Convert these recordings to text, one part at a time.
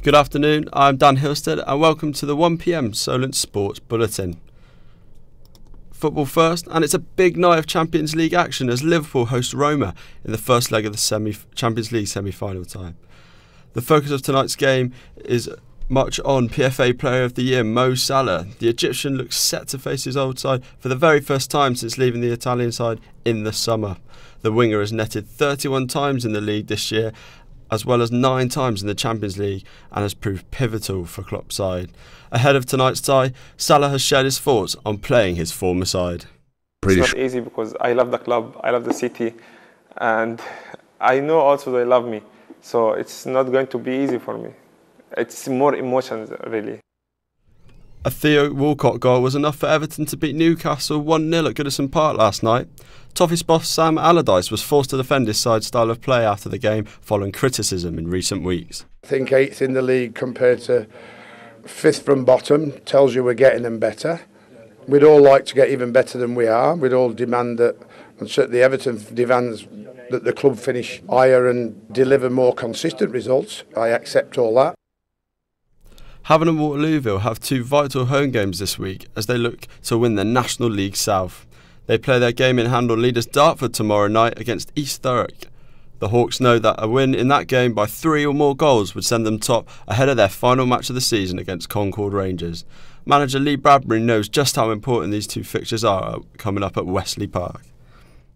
Good afternoon, I'm Dan Hilstead and welcome to the 1 PM Solent Sports Bulletin. Football first, and it's a big night of Champions League action as Liverpool host Roma in the first leg of the Champions League semi-final tie. The focus of tonight's game is much on PFA Player of the Year Mo Salah. The Egyptian looks set to face his old side for the very first time since leaving the Italian side in the summer. The winger has netted 31 times in the league this year, as well as 9 times in the Champions League, and has proved pivotal for Klopp's side. Ahead of tonight's tie, Salah has shared his thoughts on playing his former side. It's not easy because I love the club, I love the city, and I know also they love me. So it's not going to be easy for me. It's more emotions, really. A Theo Walcott goal was enough for Everton to beat Newcastle 1-0 at Goodison Park last night. Toffees boss Sam Allardyce was forced to defend his side's style of play after the game following criticism in recent weeks. I think 8th in the league compared to 5th from bottom tells you we're getting them better. We'd all like to get even better than we are. We'd all demand that, and certainly Everton demands that the club finish higher and deliver more consistent results. I accept all that. Havant and Waterlooville have 2 vital home games this week as they look to win the National League South. They play their game in hand on leaders Dartford tomorrow night against East Thurrock. The Hawks know that a win in that game by 3 or more goals would send them top ahead of their final match of the season against Concord Rangers. Manager Lee Bradbury knows just how important these 2 fixtures are coming up at Wesley Park.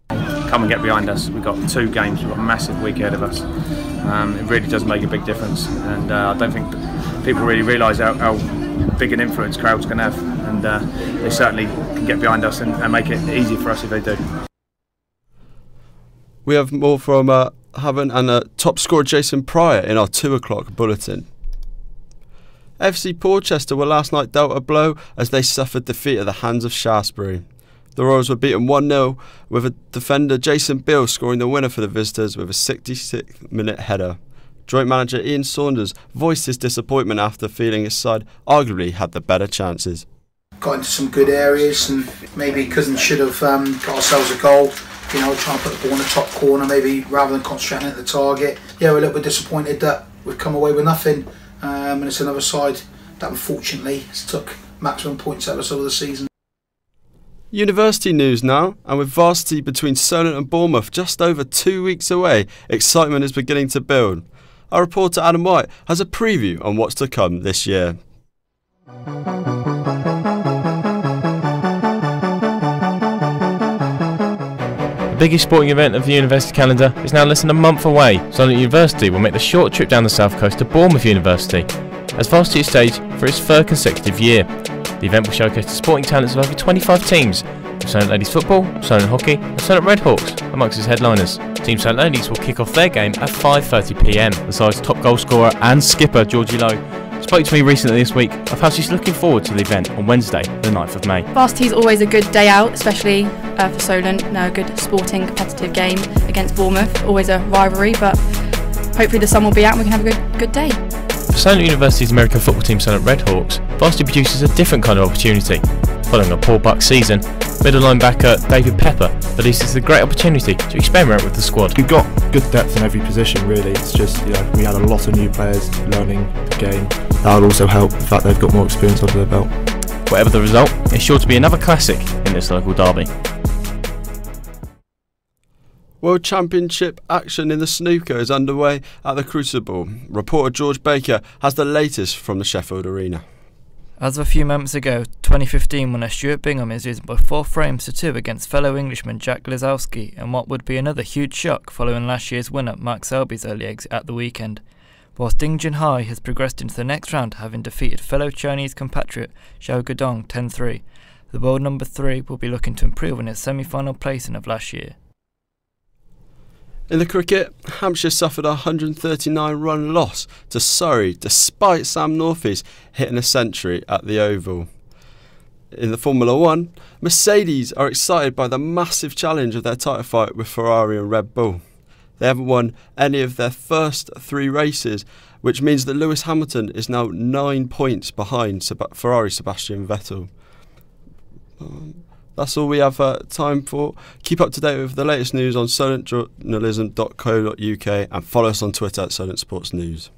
Come and get behind us. We've got 2 games, we've got a massive week ahead of us. It really does make a big difference, and I don't think people really realise how big an influence crowds can have, and they certainly can get behind us and make it easy for us if they do. We have more from Havant and top scorer Jason Pryor in our 2 o'clock bulletin. FC Portchester were last night dealt a blow as they suffered defeat at the hands of Shaftesbury. The Royals were beaten 1-0 with a defender Jason Beale scoring the winner for the visitors with a 66th minute header. Joint manager Ian Saunders voiced his disappointment after feeling his side arguably had the better chances. Got into some good areas and maybe Cousins should have got ourselves a goal. You know, trying to put the ball in the top corner maybe rather than concentrating at the target. Yeah, we're a little bit disappointed that we've come away with nothing, and it's another side that unfortunately has took maximum points out of us over the season. University news now, and with varsity between Solent and Bournemouth just over 2 weeks away, excitement is beginning to build. Our reporter Adam White has a preview on what's to come this year. The biggest sporting event of the university calendar is now less than a month away. Solent University will make the short trip down the south coast to Bournemouth University as varsity is staged for its 3rd consecutive year. The event will showcase the sporting talents of over 25 teams, with Solent Ladies Football, Solent Hockey and Solent Redhawks amongst its headliners. Team Solent Ladies will kick off their game at 5:30 PM. The side's top goal scorer and skipper Georgie Lowe spoke to me recently this week of how she's looking forward to the event on Wednesday, the 9th of May. Varsity is always a good day out, especially for Solent. A good sporting competitive game against Bournemouth, always a rivalry, but hopefully the sun will be out and we can have a good day. For Solent University's American football team Solent Redhawks, varsity produces a different kind of opportunity. Following a poor Bucks season, middle linebacker David Pepper believes it's a great opportunity to experiment with the squad. We've got good depth in every position really, it's just, you know, we had a lot of new players learning the game. That would also help the fact they've got more experience under their belt. Whatever the result, it's sure to be another classic in this local derby. World Championship action in the snooker is underway at the Crucible. Reporter George Baker has the latest from the Sheffield Arena. As of a few moments ago, 2015 winner Stuart Bingham is losing by 4 frames to 2 against fellow Englishman Jack Lisowski, and what would be another huge shock following last year's winner Mark Selby's early exit at the weekend. Whilst Ding Junhai has progressed into the next round, having defeated fellow Chinese compatriot Zhao Guodong 10-3, the world number 3 will be looking to improve on its semi-final placing of last year. In the cricket, Hampshire suffered a 139-run loss to Surrey despite Sam Northeast hitting a century at the Oval. In the Formula 1, Mercedes are excited by the massive challenge of their title fight with Ferrari and Red Bull. They haven't won any of their first 3 races, which means that Lewis Hamilton is now 9 points behind Ferrari's Sebastian Vettel. That's all we have time for. Keep up to date with the latest news on solentjournalism.co.uk and follow us on Twitter at Solent Sports News.